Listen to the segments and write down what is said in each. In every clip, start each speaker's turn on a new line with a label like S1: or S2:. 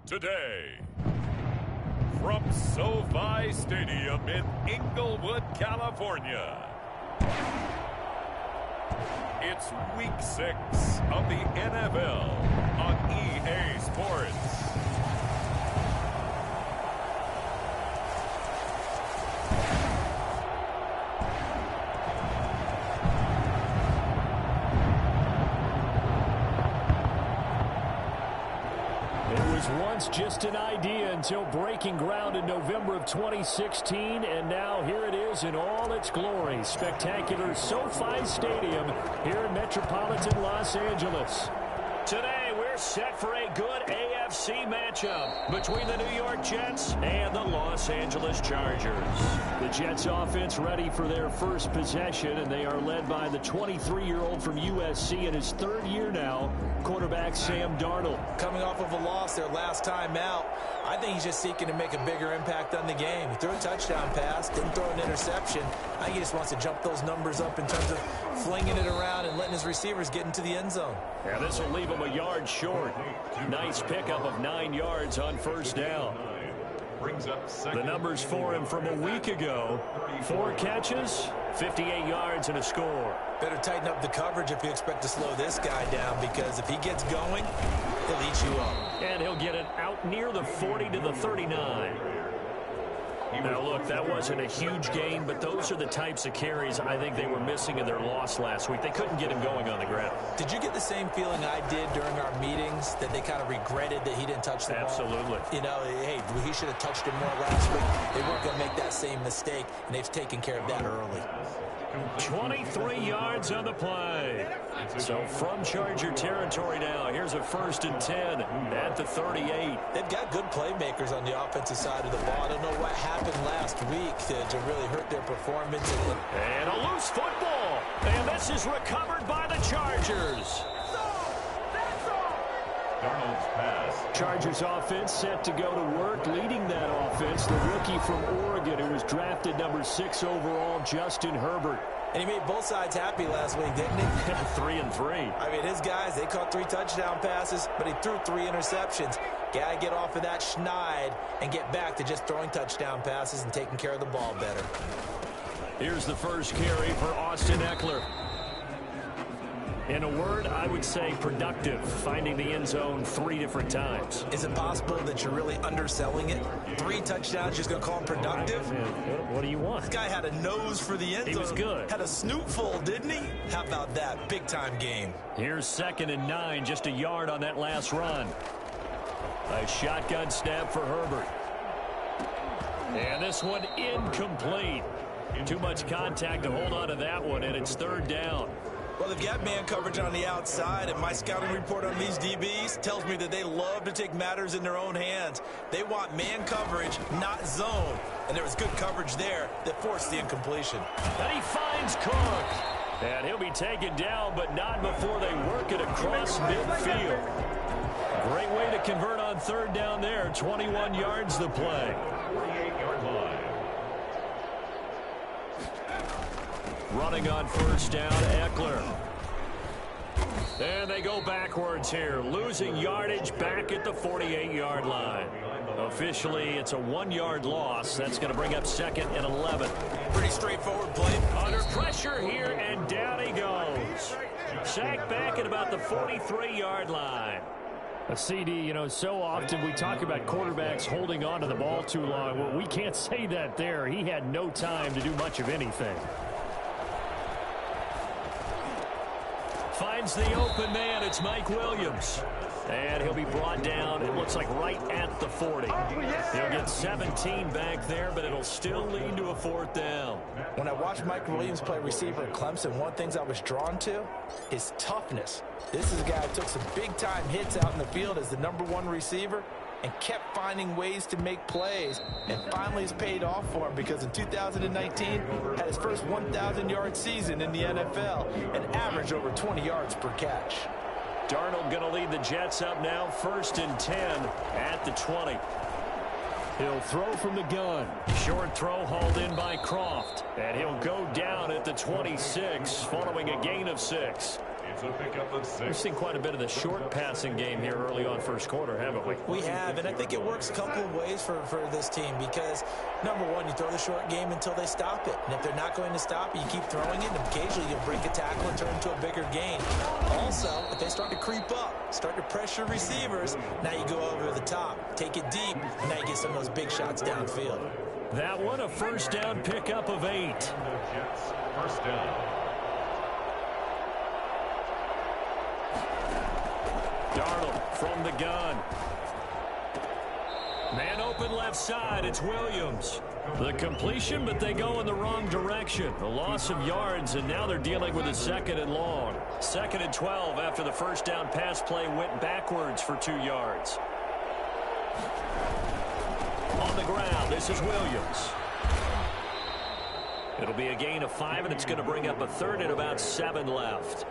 S1: Today, from SoFi Stadium in Inglewood, California, it's Week 6 of the NFL on EA Sports.
S2: Once just an idea until breaking ground in November of 2016, and now here it is in all its glory. Spectacular SoFi Stadium here in metropolitan Los Angeles. Today we're set for a good AFC matchup between the New York Jets and the Los Angeles Chargers. The Jets offense ready for their first possession, and they are led by the 23-year-old from USC in his third year now, quarterback Sam Darnold.
S3: Coming off of a loss their last time out, I think he's just seeking to make a bigger impact on the game. He threw a touchdown pass, didn't throw an interception. I think he just wants to jump those numbers up in terms of flinging it around and letting his receivers get into the end zone.
S2: Yeah, this will leave him a yard short. Nice pickup of 9 yards on first down. The numbers for him from a week ago: 4 catches, 58 yards, and a score.
S3: Better tighten up the coverage if you expect to slow this guy down, because if he gets going, he'll eat you up.
S2: And he'll get it out near the 40 to the 39. Now, look, that wasn't a huge gain, but those are the types of carries I think they were missing in their loss last week. They couldn't get him going on the ground.
S3: Did you get the same feeling I did during our meetings, that they kind of regretted that he didn't touch the ball?
S2: Absolutely.
S3: You know, hey, he should have touched it more last week. They weren't going to make that same mistake, and they've taken care of that early.
S2: 23 yards on the play. So from Charger territory now, here's a 1st and 10 at the 38.
S3: They've got good playmakers on the offensive side of the ball. I don't know what happened last week to really hurt their performance.
S2: And a loose football. And this is recovered by the Chargers.
S1: Darnold's pass.
S2: Chargers offense set to go to work. Leading that offense, the rookie from Oregon who was drafted number 6 overall, Justin Herbert.
S3: And he made both sides happy last week, didn't he?
S2: 3 and 3.
S3: I mean, his guys, they caught 3 touchdown passes, but he threw 3 interceptions. Got to get off of that schneid and get back to just throwing touchdown passes and taking care of the ball better.
S2: Here's the first carry for Austin Eckler. In a word, I would say productive, finding the end zone 3 different times.
S3: Is it possible that you're really underselling it? 3 touchdowns, just going to call him productive?
S2: What do you want?
S3: This guy had a nose for the end zone.
S2: He was good.
S3: Had a snootful, didn't he? How about that? Big-time game.
S2: Here's 2nd and 9, just a yard on that last run. A shotgun snap for Herbert. And this one incomplete. Too much contact to hold on to that one, and it's 3rd down.
S3: Well, they've got man coverage on the outside, and my scouting report on these DBs tells me that they love to take matters in their own hands. They want man coverage, not zone. And there was good coverage there that forced the incompletion.
S2: And he finds Cook. And he'll be taken down, but not before they work it across midfield. Great way to convert on 3rd down there. 21 yards the play.
S1: 48-yard line.
S2: Running on 1st down, Eckler. And they go backwards here, losing yardage back at the 48-yard line. Officially, it's a 1-yard loss. That's going to bring up 2nd and 11.
S3: Pretty straightforward play.
S2: Under pressure here, and down he goes. Sacked back at about the 43-yard line. A CD, you know, so often we talk about quarterbacks holding on to the ball too long. Well, we can't say that there. He had no time to do much of anything. Finds the open man. It's Mike Williams. And he'll be brought down, it looks like, right at the 40. He'll get 17 back there, but it'll still lead to a 4th down.
S3: When I watched Mike Williams play receiver at Clemson, one of the things I was drawn to is toughness. This is a guy who took some big-time hits out in the field as the #1 receiver and kept finding ways to make plays. And finally it's paid off for him, because in 2019 had his first 1,000-yard season in the NFL and averaged over 20 yards per catch.
S2: Darnold going to lead the Jets up now, 1st and 10 at the 20. He'll throw from the gun. Short throw hauled in by Croft. And he'll go down at the 26 following a gain of 6.
S1: It's a pickup of 6.
S2: We've seen quite a bit of the short passing game here early on first quarter, haven't we?
S3: We have, and I think it works a couple of ways for this team because, number one, you throw the short game until they stop it. And if they're not going to stop it, you keep throwing it, and occasionally you'll break a tackle and turn into a bigger gain. Also, if they start to creep up, start to pressure receivers, now you go over the top, take it deep, and now you get some of those big shots downfield.
S2: That one, a first down pickup of 8.
S1: Jets, first down.
S2: Darnold from the gun. Man open left side. It's Williams. The completion, but they go in the wrong direction. A loss of yards, and now they're dealing with a 2nd and long. 2nd and 12 after the first down pass play went backwards for 2 yards. On the ground, this is Williams. It'll be a gain of 5, and it's going to bring up a 3rd and about 7 left.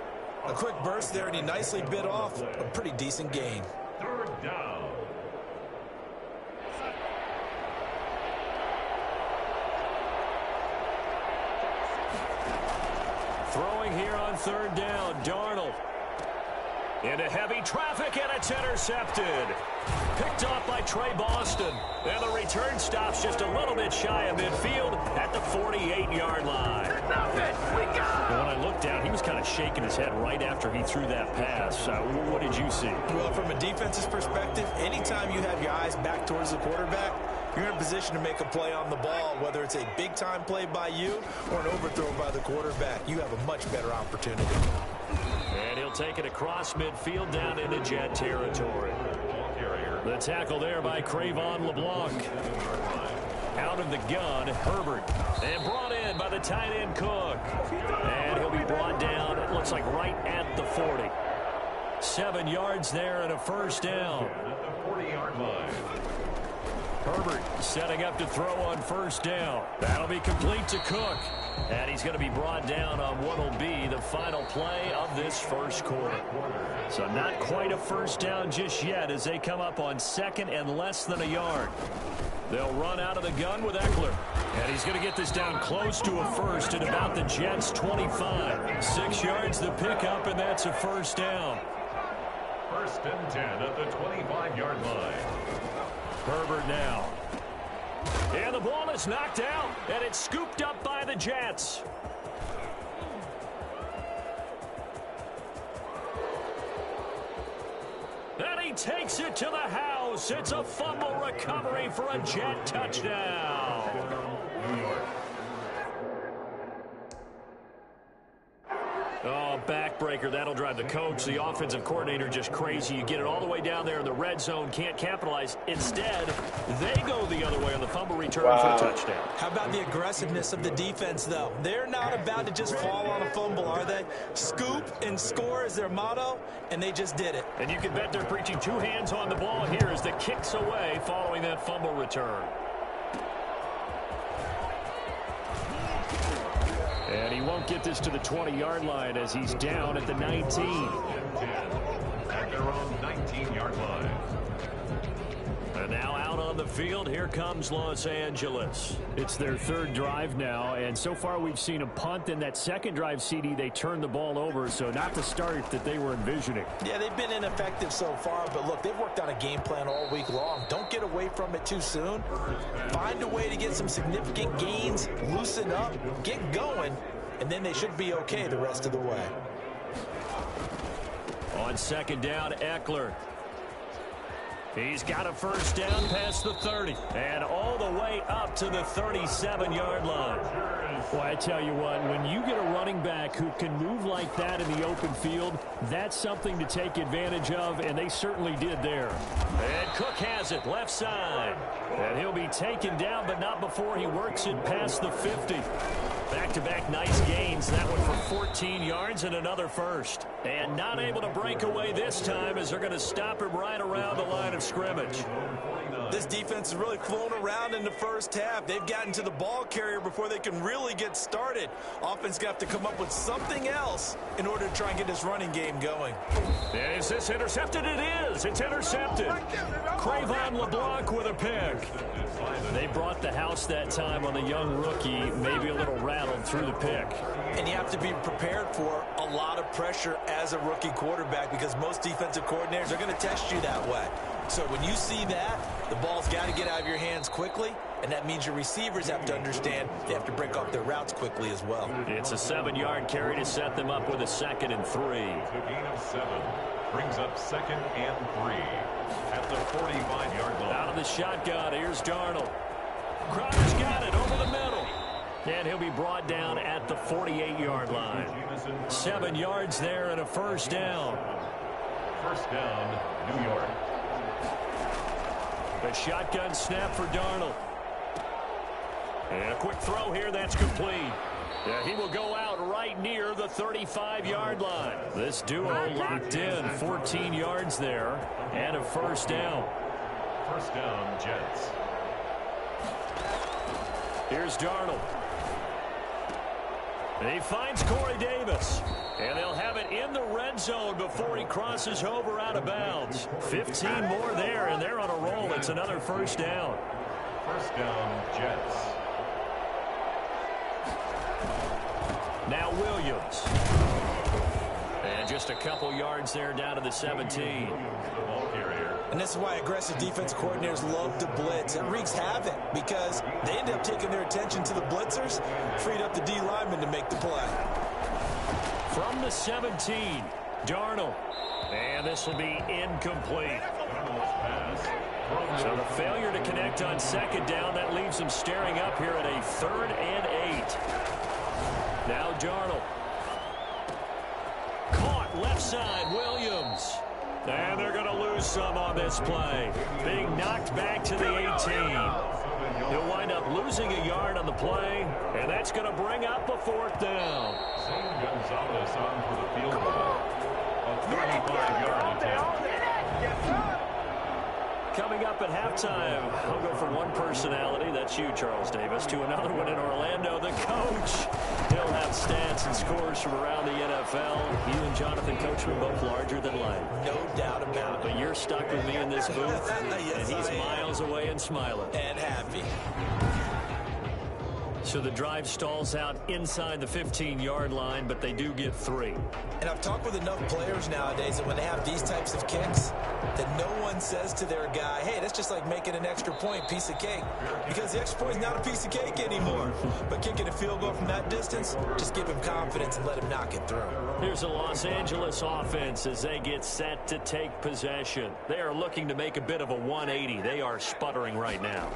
S3: A quick burst there, and he nicely bit off a pretty decent gain.
S1: 3rd down.
S2: Throwing here on 3rd down, Darnold. Into heavy traffic, and it's intercepted. Picked off by Trey Boston. And the return stops just a little bit shy of midfield at the 48-yard line. When I looked down, he was kind of shaking his head right after he threw that pass. What did you see?
S3: Well, from a defense's perspective, anytime you have your eyes back towards the quarterback, you're in a position to make a play on the ball, whether it's a big-time play by you or an overthrow by the quarterback. You have a much better opportunity.
S2: And he'll take it across midfield down into Jet territory. The tackle there by Crayvon LeBlanc. Out of the gun, Herbert. And brought in by the tight end Cook. And he'll be brought down, it looks like right at the 40. 7 yards there and a first down.
S1: At the 40-yard line.
S2: Herbert setting up to throw on first down. That'll be complete to Cook. And he's going to be brought down on what will be the final play of this first quarter. So not quite a first down just yet as they come up on 2nd and less than a yard. They'll run out of the gun with Eckler. And he's going to get this down close to a first at about the Jets' 25. 6 yards the pickup, and that's a first down.
S1: 1st and 10 at the 25-yard line.
S2: Herbert now. And the ball is knocked out, and it's scooped up by the Jets. And he takes it to the house. It's a fumble recovery for a Jet touchdown. Oh, backbreaker. That'll drive the coach, the offensive coordinator, just crazy. You get it all the way down there in the red zone, can't capitalize. Instead, they go the other way on the fumble return for a touchdown.
S3: How about the aggressiveness of the defense, though? They're not about to just fall on a fumble, are they? Scoop and score is their motto, and they just did it.
S2: And you can bet they're preaching 2 hands on the ball here as the kicks away following that fumble return. And he won't get this to the 20-yard line as he's down at the 19.
S1: At their own 19-yard line.
S2: And now out on the field, here comes Los Angeles. It's their 3rd drive now, and so far we've seen a punt. In that 2nd drive, CD, they turned the ball over, so not the start that they were envisioning.
S3: Yeah, they've been ineffective so far, but look, they've worked on a game plan all week long. Don't get away from it too soon. Find a way to get some significant gains, loosen up, get going, and then they should be okay the rest of the way.
S2: On 2nd down, Eckler. He's got a first down past the 30 and all the way up to the 37-yard line. Well, I tell you what, when you get a running back who can move like that in the open field, that's something to take advantage of, and they certainly did there. And Cook has it left side. And he'll be taken down, but not before he works it past the 50. Back-to-back nice gains. That one for 14 yards and another first. And not able to break away this time as they're going to stop him right around the line of scrimmage.
S3: This defense is really flown around in the first half. They've gotten to the ball carrier before they can really get started. Offense got to come up with something else in order to try and get this running game going.
S2: Is this intercepted? It is. It's intercepted. Cravon LeBlanc with a pick. They brought the house that time on the young rookie, maybe a little rattled through the pick.
S3: And you have to be prepared for a lot of pressure as a rookie quarterback because most defensive coordinators are going to test you that way. So when you see that, the ball's got to get out of your hands quickly, and that means your receivers have to understand they have to break off their routes quickly as well.
S2: It's a 7-yard carry to set them up with a 2nd and 3.
S1: A gain of 7 brings up 2nd and 3 at the 45-yard line.
S2: Out of the shotgun, here's Darnold. Crowder's got it over the middle. And he'll be brought down at the 48-yard line. 7 yards there and a first down.
S1: First down, New York.
S2: The shotgun snap for Darnold. And a quick throw here, that's complete. Yeah, he will go out right near the 35-yard line. This duo locked in, 14 yards there, and a first down.
S1: First down, Jets.
S2: Here's Darnold. And he finds Corey Davis. And they'll have it in the red zone before he crosses over out of bounds. 15 more there, and they're on a roll. It's another first down.
S1: First down, Jets.
S2: Now Williams. And just a couple yards there down to the 17.
S3: And this is why aggressive defense coordinators love to blitz. It wreaks havoc because they end up taking their attention to the blitzers, freed up the D lineman to make the play.
S2: From the 17, Darnold. And this will be incomplete. So the failure to connect on 2nd down, that leaves them staring up here at a 3rd and 8. Now Darnold. Caught left side, Williams. And they're going to lose some on this play. Being knocked back to the 18. He'll wind up losing a yard on the play, and that's going to bring up a 4th down.
S1: Gonzalez on for the field goal. A 35-yard attempt.
S2: Coming up at halftime, I'll go from one personality, that's you, Charles Davis, to another one in Orlando, the coach. He'll have stats and scores from around the NFL. You and Jonathan Coachman both larger than life.
S3: No doubt about it.
S2: But you're stuck with me in this booth,
S3: Yes,
S2: and he's miles away and smiling.
S3: And happy.
S2: So the drive stalls out inside the 15-yard line, but they do get 3.
S3: And I've talked with enough players nowadays that when they have these types of kicks, that no one says to their guy, hey, that's just like making an extra point, piece of cake. Because the extra point is not a piece of cake anymore. But kicking a field goal from that distance, just give him confidence and let him knock it through.
S2: Here's the Los Angeles offense as they get set to take possession. They are looking to make a bit of a 180. They are sputtering right now.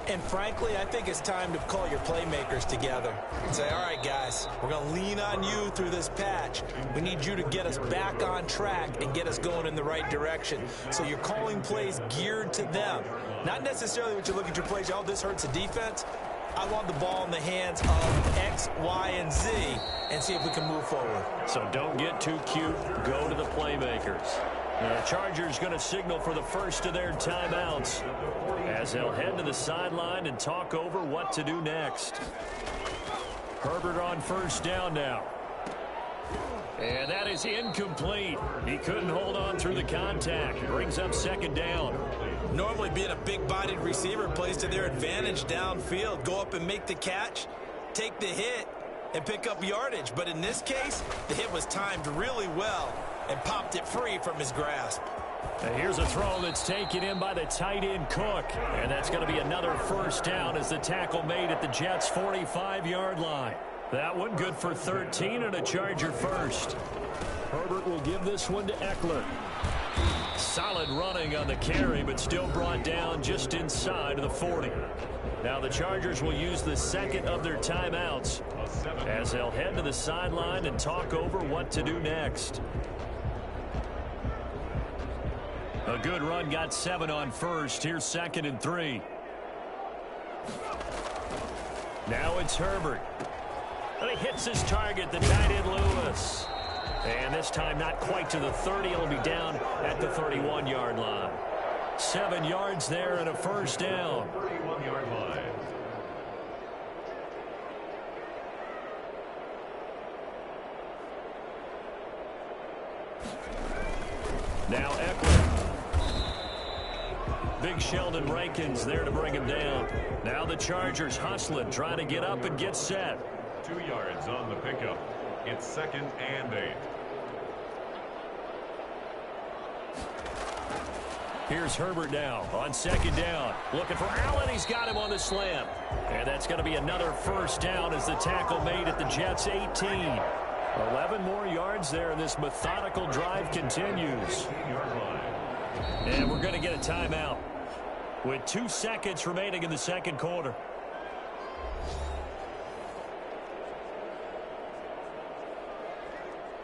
S3: And frankly, I think it's time to call your playmakers together and say, all right, guys, we're going to lean on you through this patch. We need you to get us back on track and get us going in the right direction. So you're calling plays geared to them. Not necessarily what you look at your plays, oh, this hurts the defense. I want the ball in the hands of X, Y, and Z and see if we can move forward.
S2: So don't get too cute. Go to the playmakers. The Chargers going to signal for the first of their timeouts as they'll head to the sideline and talk over what to do next. Herbert on first down now. And that is incomplete. He couldn't hold on through the contact. Brings up 2nd down.
S3: Normally being a big-bodied receiver plays to their advantage downfield. Go up and make the catch, take the hit, and pick up yardage. But in this case, the hit was timed really well and popped it free from his grasp.
S2: And here's a throw that's taken in by the tight end Cook. And that's going to be another first down as the tackle made at the Jets' 45-yard line. That one good for 13 and a Charger first. Herbert will give this one to Eckler. Solid running on the carry, but still brought down just inside of the 40. Now the Chargers will use the second of their timeouts as they'll head to the sideline and talk over what to do next. A good run, got 7 on first. Here's 2nd and 3. Now it's Herbert. And he hits his target, the tight end Lewis. And this time not quite to the 30. It'll be down at the 31-yard line. 7 yards there and a first down.
S1: 31-yard line.
S2: Now Eckler. Big Sheldon Rankins there to bring him down. Now the Chargers hustling, trying to get up and get set.
S1: 2 yards on the pickup. It's 2nd and 8.
S2: Here's Herbert now on 2nd down. Looking for Allen. He's got him on the slam. And that's going to be another first down as the tackle made at the Jets' 18. 11 more yards there, and this methodical drive continues. And we're going to get a timeout with 2 seconds remaining in the second quarter.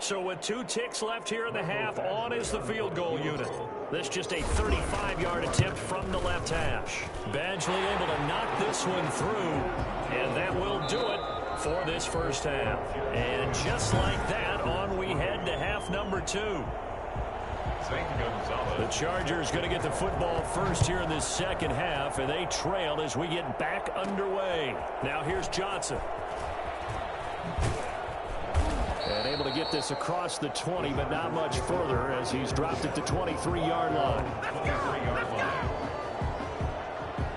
S2: So with 2 ticks left here in the half, on is the field goal unit. This just a 35-yard attempt from the left hash. Badgley able to knock this one through, and that will do it for this first half. And just like that, on we head to half number 2. The Chargers going to get the football first here in this second half, and they trail as we get back underway. Now here's Johnson. And able to get this across the 20, but not much further as he's dropped it to 23-yard line.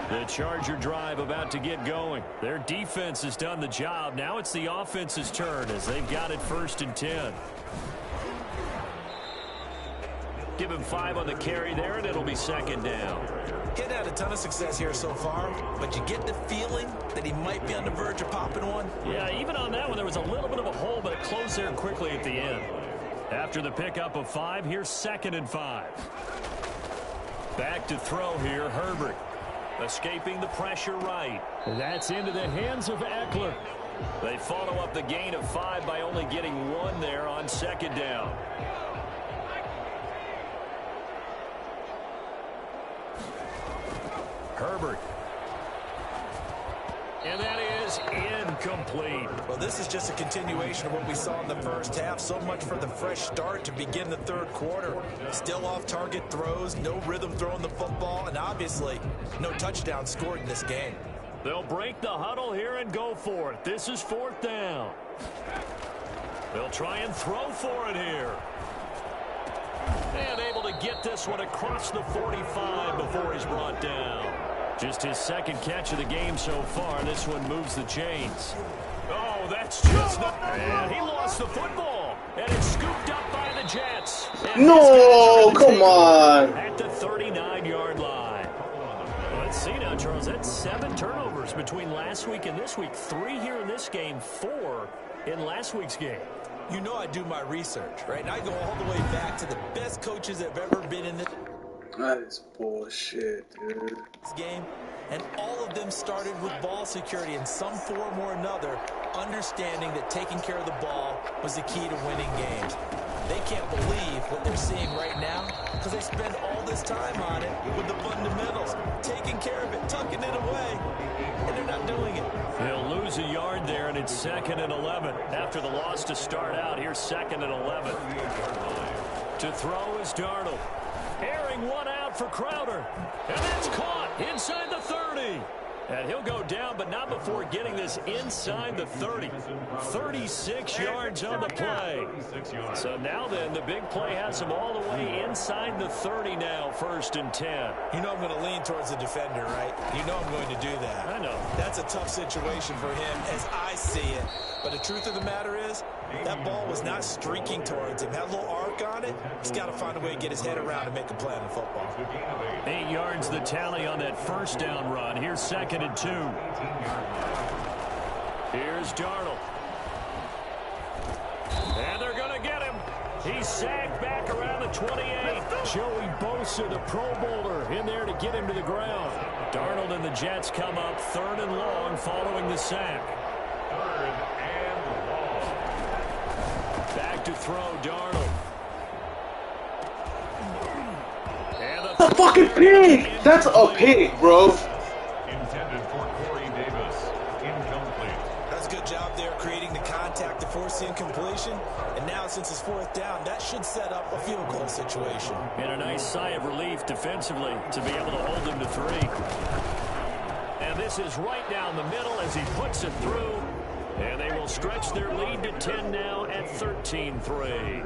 S2: The Charger drive about to get going. Their defense has done the job. Now it's the offense's turn as they've got it 1st and 10. Give him 5 on the carry there, and it'll be 2nd down.
S3: He's had a ton of success here so far, but you get the feeling that he might be on the verge of popping one.
S2: Yeah, even on that one, there was a little bit of a hole, but it closed there quickly at the end. After the pickup of 5, here's 2nd and 5. Back to throw here, Herbert. Escaping the pressure right. That's into the hands of Eckler. They follow up the gain of 5 by only getting 1 there on 2nd down. Herbert. And that is incomplete.
S3: Well, this is just a continuation of what we saw in the first half. So much for the fresh start to begin the third quarter. Still off-target throws, no rhythm throwing the football, and obviously no touchdown scored in this game.
S2: They'll break the huddle here and go for it. This is 4th down. They'll try and throw for it here. And able to get this one across the 45 before he's brought down. Just his 2nd catch of the game so far. This one moves the chains. Oh, that's just not... And he lost the football. And it's scooped up by the Jets. And
S4: no, come on.
S2: At the 39-yard line. Let's see now, Charles. That's 7 turnovers between last week and this week. 3 here in this game, 4 in last week's game.
S3: You know I do my research, right? And I go all the way back to the best coaches that have ever been in this...
S4: That is bullshit, dude.
S3: Game, and all of them started with ball security in some form or another, understanding that taking care of the ball was the key to winning games. They can't believe what they're seeing right now because they spend all this time on it with the fundamentals, taking care of it, tucking it away, and they're not doing it.
S2: They'll lose a yard there, and it's 2nd and 11. After the loss to start out, here's 2nd and 11. To throw is Darnold. Airing one out for Crowder. And that's caught inside the 30. And he'll go down, but not before getting this inside the 30. 36 yards on the play. So now then, the big play has him all the way inside the 30 now, 1st and 10.
S3: You know I'm going to lean towards the defender, right? You know I'm going to do that.
S2: I know.
S3: That's a tough situation for him as I see it. But the truth of the matter is, that ball was not streaking towards him. Had a little arc on it. He's got to find a way to get his head around and make a play on the football.
S2: 8 yards the tally on that first down run. Here's 2nd and 2. Here's Darnold. And they're going to get him. He's sagged back around the 28. Joey Bosa, the Pro Bowler, in there to get him to the ground. Darnold and the Jets come up 3rd and long following the sack.
S1: 3rd and long.
S2: Back to throw, Darnold. And
S4: That's a fucking pig! That's a pig, bro.
S1: Intended for Corey Davis. Incomplete.
S3: That's good job there creating the contact to force the incompletion. And now, since it's fourth down, that should set up a field goal situation.
S2: And a nice sigh of relief defensively to be able to hold them to 3. And this is right down the middle as he puts it through. And they will stretch their lead to 10 now at 13-3.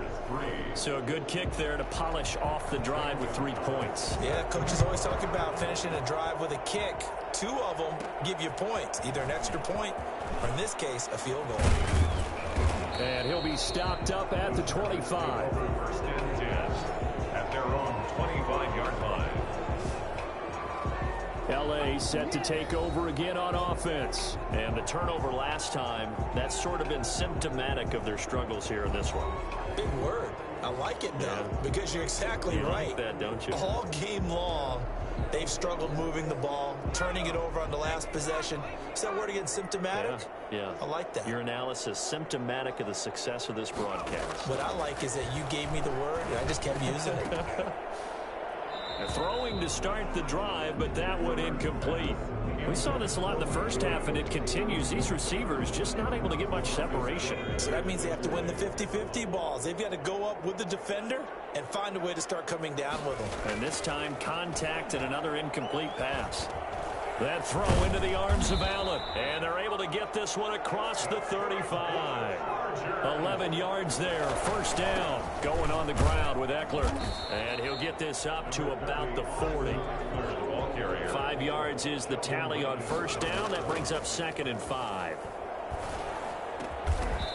S2: So a good kick there to polish off the drive with 3 points.
S3: Yeah, coaches always talk about finishing a drive with a kick. 2 of them give you points, either an extra point or, in this case, a field goal.
S2: And he'll be stopped up at the 25.
S1: First and 10 at their own 25-yard line.
S2: L.A. set to take over again on offense. And the turnover last time, that's sort of been symptomatic of their struggles here in this one.
S3: Big word. I like it, though, because you're exactly right.
S2: Like that, don't you?
S3: All game long, they've struggled moving the ball, turning it over on the last possession. Is that word again, symptomatic?
S2: Yeah.
S3: I like that.
S2: Your analysis, symptomatic of the success of this broadcast.
S3: What I like is that you gave me the word, and I just kept using it.
S2: Throwing to start the drive, but that one incomplete. We saw this a lot in the first half, and it continues. These receivers just not able to get much separation.
S3: So that means they have to win the 50-50 balls. They've got to go up with the defender and find a way to start coming down with them.
S2: And this time, contact and another incomplete pass. That throw into the arms of Allen. And they're able to get this one across the 35. 11 yards there. First down. Going on the ground with Eckler. And he'll get this up to about the 40. 5 yards is the tally on first down. That brings up 2nd and 5.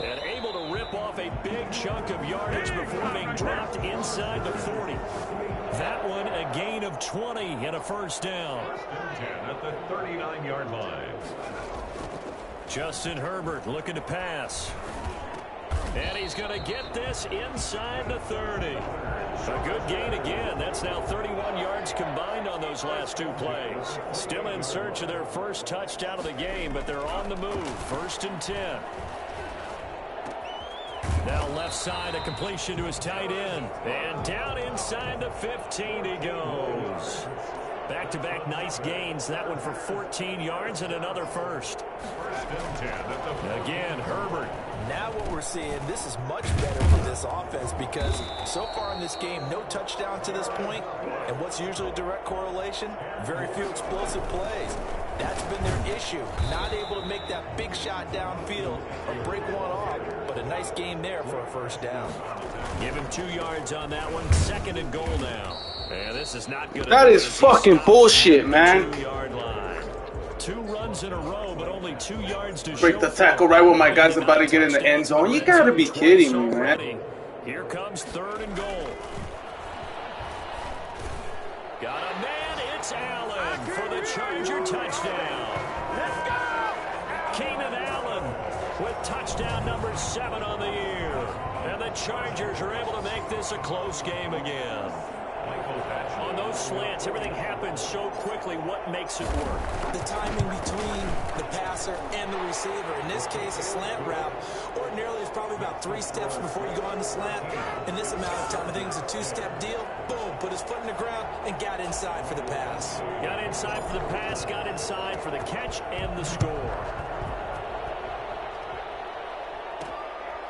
S2: And able to rip off a big chunk of yardage before being dropped inside the 40. That one a gain of 20 and a first down.
S1: 10 at the 39-yard line.
S2: Justin Herbert looking to pass. And he's going to get this inside the 30. A good gain again. That's now 31 yards combined on those last 2 plays. Still in search of their first touchdown of the game, but they're on the move. 1st and 10. Now left side, a completion to his tight end. And down inside the 15 he goes. Back-to-back nice gains. That one for 14 yards and another first. Again, Herbert.
S3: Now what we're seeing, this is much better for this offense because so far in this game, no touchdown to this point. And what's usually a direct correlation? Very few explosive plays. That's been their issue. Not able to make that big shot downfield or break one off. But a nice game there for a first down.
S2: Give him 2 yards on that one. 2nd and goal now. And this is not good.
S4: That is fucking bullshit, man.
S2: 2-yard line. 2 runs in a row, but only 2 yards to
S4: Break the tackle right when my guy's about to get in the end zone. You gotta be kidding me, man.
S2: Here comes 3rd and goal. Got a man. It's Allen for the Charger touchdown. Let's go! Keenan Allen with touchdown number 7 on the year. And the Chargers are able to make this a close game again. On those slants, everything happens so quickly. What makes it work?
S3: The timing between the passer and the receiver. In this case, a slant route ordinarily is probably about 3 steps before you go on the slant. In this amount of time, I think it's a 2-step deal. Boom, put his foot in the ground and got inside for the pass.
S2: Got inside for the pass, got inside for the catch and the score.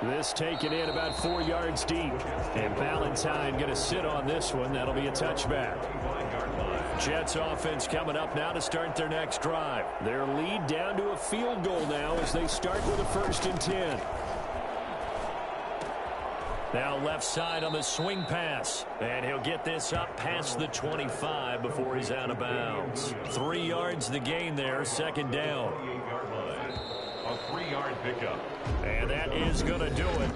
S2: This taken in about 4 yards deep. And Valentine going to sit on this one. That'll be a touchback. Jets offense coming up now to start their next drive. Their lead down to a field goal now as they start with a 1st and 10. Now left side on the swing pass. And he'll get this up past the 25 before he's out of bounds. 3 yards the gain there, 2nd down.
S1: A 3-yard pickup.
S2: And that is going to do it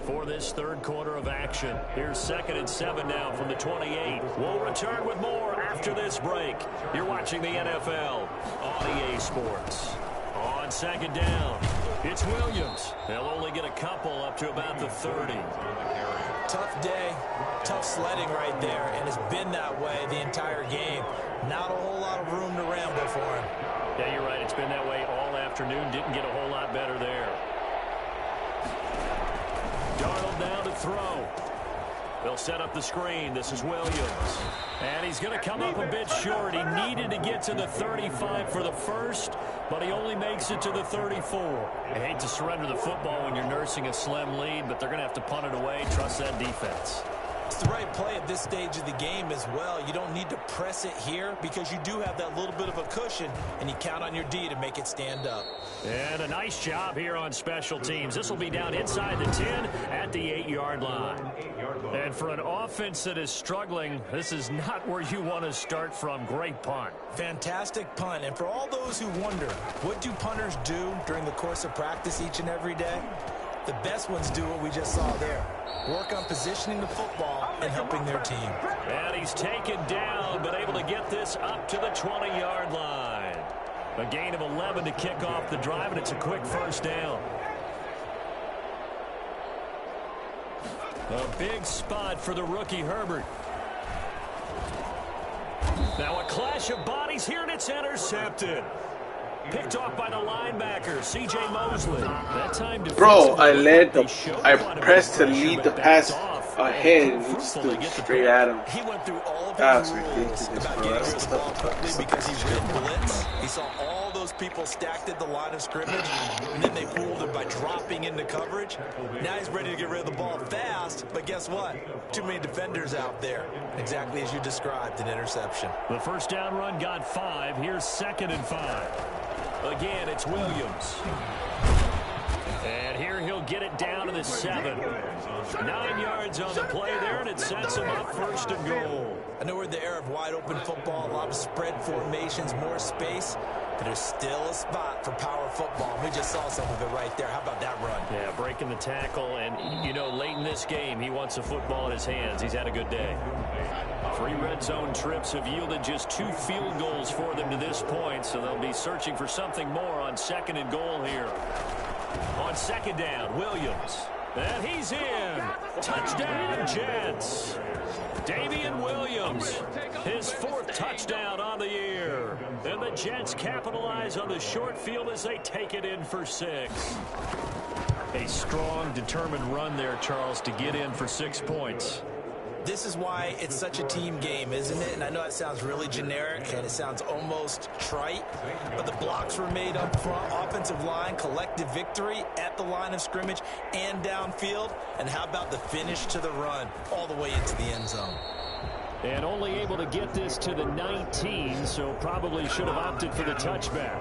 S2: for this 3rd quarter of action. Here's 2nd and 7 now from the 28. We'll return with more after this break. You're watching the NFL on EA Sports. On 2nd down, it's Williams. They'll only get a couple up to about the 30.
S3: Tough day, tough sledding right there, and it's been that way the entire game. Not a whole lot of room to ramble for him.
S2: Yeah, you're right. It's been that way all afternoon. Didn't get a whole lot better there. Darnold now to throw. They'll set up the screen. This is Williams. And he's going to come up a bit short. He needed to get to the 35 for the first, but he only makes it to the 34. I hate to surrender the football when you're nursing a slim lead, but they're going to have to punt it away. Trust that defense.
S3: It's the right play at this stage of the game as well. You don't need to press it here because you do have that little bit of a cushion, and you count on your D to make it stand up.
S2: And a nice job here on special teams. This will be down inside the 10 at the 8-yard line. And for an offense that is struggling, this is not where you want to start from. Great punt.
S3: Fantastic punt. And for all those who wonder, what do punters do during the course of practice each and every day? The best ones do what we just saw there. Work on positioning the football and helping their team.
S2: And he's taken down, but able to get this up to the 20-yard line. A gain of 11 to kick off the drive, and it's a quick first down. A big spot for the rookie Herbert. Now a clash of bodies here, and it's intercepted. Picked off by the linebacker, C.J. Mosley. That time
S4: bro, I pressed to lead the pass ahead, and he stood straight at him.
S3: He went through all of
S4: That's
S3: his rules
S4: ridiculous,
S3: about
S4: bro.
S3: getting
S4: That's
S3: rid of the ball quickly because he read blitz. He saw all those people stacked at the line of scrimmage, and then they fooled him by dropping into coverage. Now he's ready to get rid of the ball fast, but guess what? Too many defenders out there. Exactly as you described, an interception.
S2: The first down run got 5. Here's 2nd and 5. Again, it's Williams. And here he'll get it down to the 7. 9 yards on the play there, and it sets him up 1st and goal.
S3: I know we're in the era of wide-open football, a lot of spread formations, more space, but there's still a spot for power football. We just saw some of it right there. How about that run?
S2: Yeah, breaking the tackle, and, you know, late in this game, he wants the football in his hands. He's had a good day. 3 red zone trips have yielded just 2 field goals for them to this point, so they'll be searching for something more on 2nd and goal here. On 2nd down, Williams. And he's in. Touchdown, Jets. Damian Williams, his 4th touchdown on the year. And the Jets capitalize on the short field as they take it in for 6. A strong, determined run there, Charles, to get in for 6 points.
S3: This is why it's such a team game, isn't it? And I know it sounds really generic and it sounds almost trite, but the blocks were made up front, offensive line, collective victory at the line of scrimmage and downfield. And how about the finish to the run all the way into the end zone?
S2: And only able to get this to the 19, so probably should have opted for the touchback.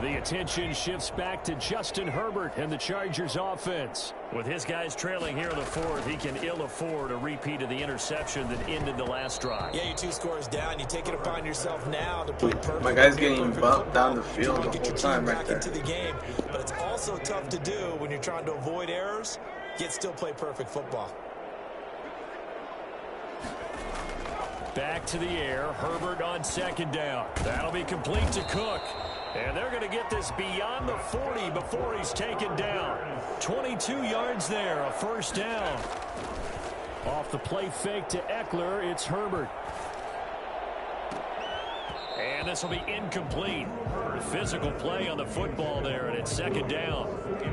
S2: The attention shifts back to Justin Herbert and the Chargers offense. With his guys trailing here in the 4th, he can ill afford a repeat of the interception that ended the last drive.
S3: Yeah, you're 2 scores down. You take it upon yourself now to play perfect.
S4: My guy's getting bumped down the field the whole time right there.
S3: Into the game, but it's also tough to do when you're trying to avoid errors, yet still play perfect football.
S2: Back to the air. Herbert on 2nd down. That'll be complete to Cook. And they're going to get this beyond the 40 before he's taken down. 22 yards there, a 1st down. Off the play fake to Eckler, it's Herbert. And this will be incomplete. Physical play on the football there, and it's 2nd down.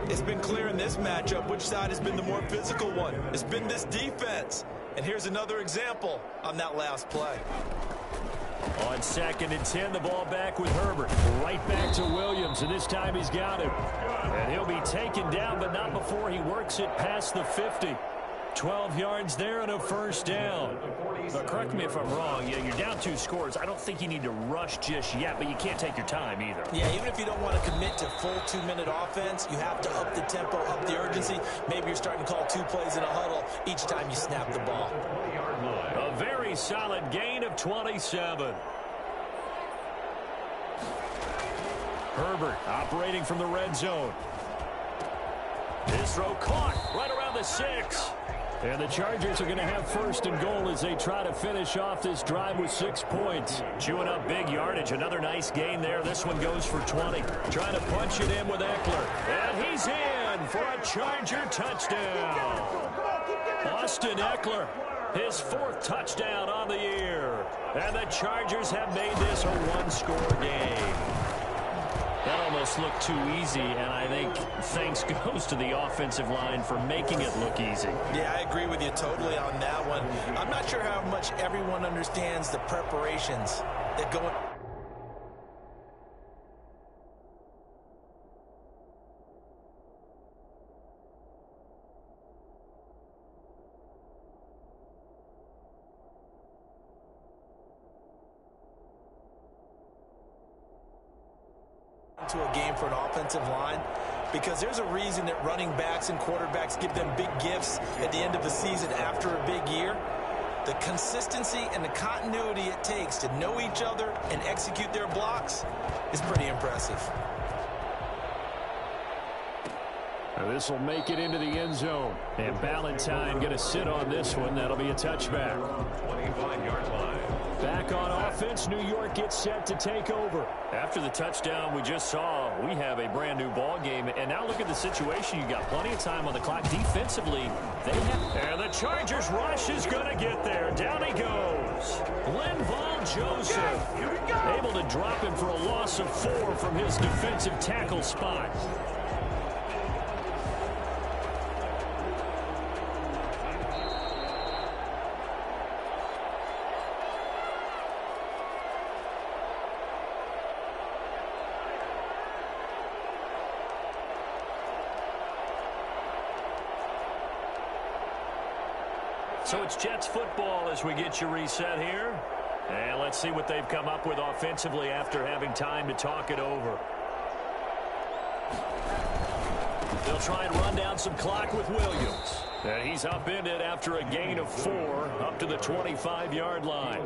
S3: It's been clear in this matchup which side has been the more physical one. It's been this defense. And here's another example on that last play.
S2: On 2nd and 10, the ball back with Herbert. Right back to Williams, and this time he's got him. And he'll be taken down, but not before he works it past the 50. 12 yards there and a 1st down. But correct me if I'm wrong, you're down 2 scores. I don't think you need to rush just yet, but you can't take your time either.
S3: Yeah, even if you don't want to commit to full 2-minute offense, you have to up the tempo, up the urgency. Maybe you're starting to call 2 plays in a huddle each time you snap the ball.
S2: A very solid gain of 27. Herbert operating from the red zone. His throw caught right around the 6. And the Chargers are going to have 1st and goal as they try to finish off this drive with 6 points. Chewing up big yardage. Another nice gain there. This one goes for 20. Trying to punch it in with Eckler. And he's in for a Charger touchdown. Austin Eckler, his 4th touchdown on the year. And the Chargers have made this a 1-score game. That almost looked too easy, and I think thanks goes to the offensive line for making it look easy.
S3: Yeah, I agree with you totally on that one. I'm not sure how much everyone understands the preparations that go into a game for an offensive line, because there's a reason that running backs and quarterbacks give them big gifts at the end of the season after a big year. The consistency and the continuity it takes to know each other and execute their blocks is pretty impressive.
S2: This will make it into the end zone. And Ballantyne going to sit on this one. That'll be a touchback.
S1: 25-yard line.
S2: Back on offense, New York gets set to take over. After the touchdown we just saw, we have a brand new ball game. And now look at the situation. You got plenty of time on the clock. Defensively, they have... And the Chargers rush is going to get there. Down he goes. Linval Joseph able to drop him for a loss of 4 from his defensive tackle spot. So it's Jets football as we get you reset here. And let's see what they've come up with offensively after having time to talk it over. They'll try and run down some clock with Williams. And he's upended after a gain of 4 up to the 25-yard line.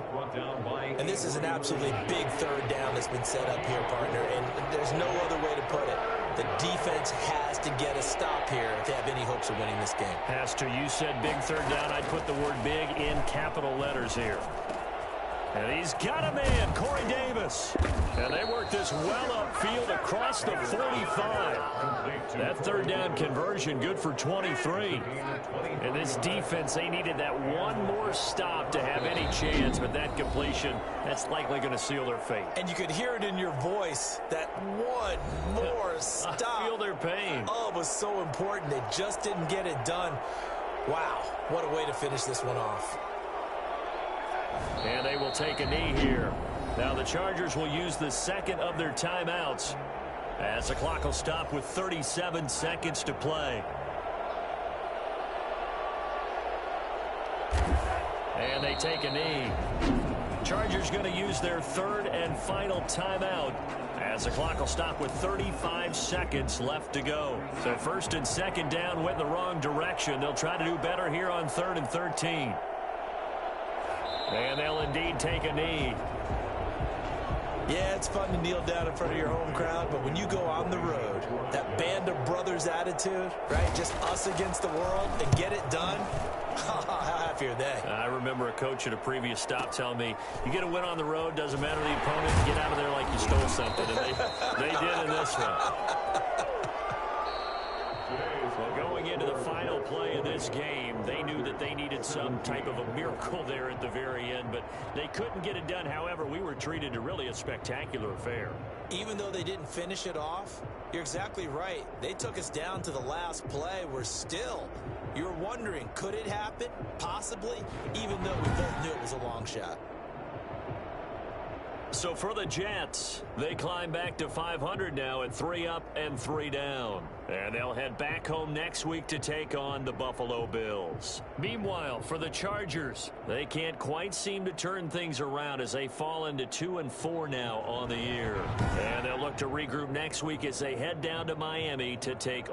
S3: And this is an absolutely big third down that's been set up here, partner. And there's no other way to put it. The defense has to get a stop here if they have any hopes of winning this game.
S2: Pastor, you said big third down. I'd put the word big in capital letters here. And he's got a man, Corey Davis. And they work this well upfield across the 45. That third down conversion good for 23. And this defense, they needed that one more stop to have any chance, but that completion, that's likely going to seal their fate.
S3: And you could hear it in your voice, that one more stop.
S2: I feel their pain.
S3: Oh, it was so important. They just didn't get it done. Wow, what a way to finish this one off.
S2: And they will take a knee here. Now the Chargers will use the second of their timeouts as the clock will stop with 37 seconds to play. And they take a knee. Chargers going to use their third and final timeout as the clock will stop with 35 seconds left to go. So first and second down went the wrong direction. They'll try to do better here on 3rd and 13. And they'll indeed take a knee.
S3: Yeah, it's fun to kneel down in front of your home crowd, but when you go on the road, that band of brothers attitude, right, just us against the world, and get it done, how happy are they?
S2: I remember a coach at a previous stop telling me, you get a win on the road, doesn't matter the opponent, get out of there like you stole something. And they did in this one. Well, going into the final play of this game, they knew that they needed some type of a miracle there at the very end, but they couldn't get it done. However, we were treated to really a spectacular affair.
S3: Even though they didn't finish it off, you're exactly right. They took us down to the last play. We're still, you're wondering, could it happen? Possibly, even though we both knew it was a long shot.
S2: So for the Jets, they climb back to 500 now at 3 up and 3 down. And they'll head back home next week to take on the Buffalo Bills. Meanwhile, for the Chargers, they can't quite seem to turn things around as they fall into 2-4 now on the year. And they'll look to regroup next week as they head down to Miami to take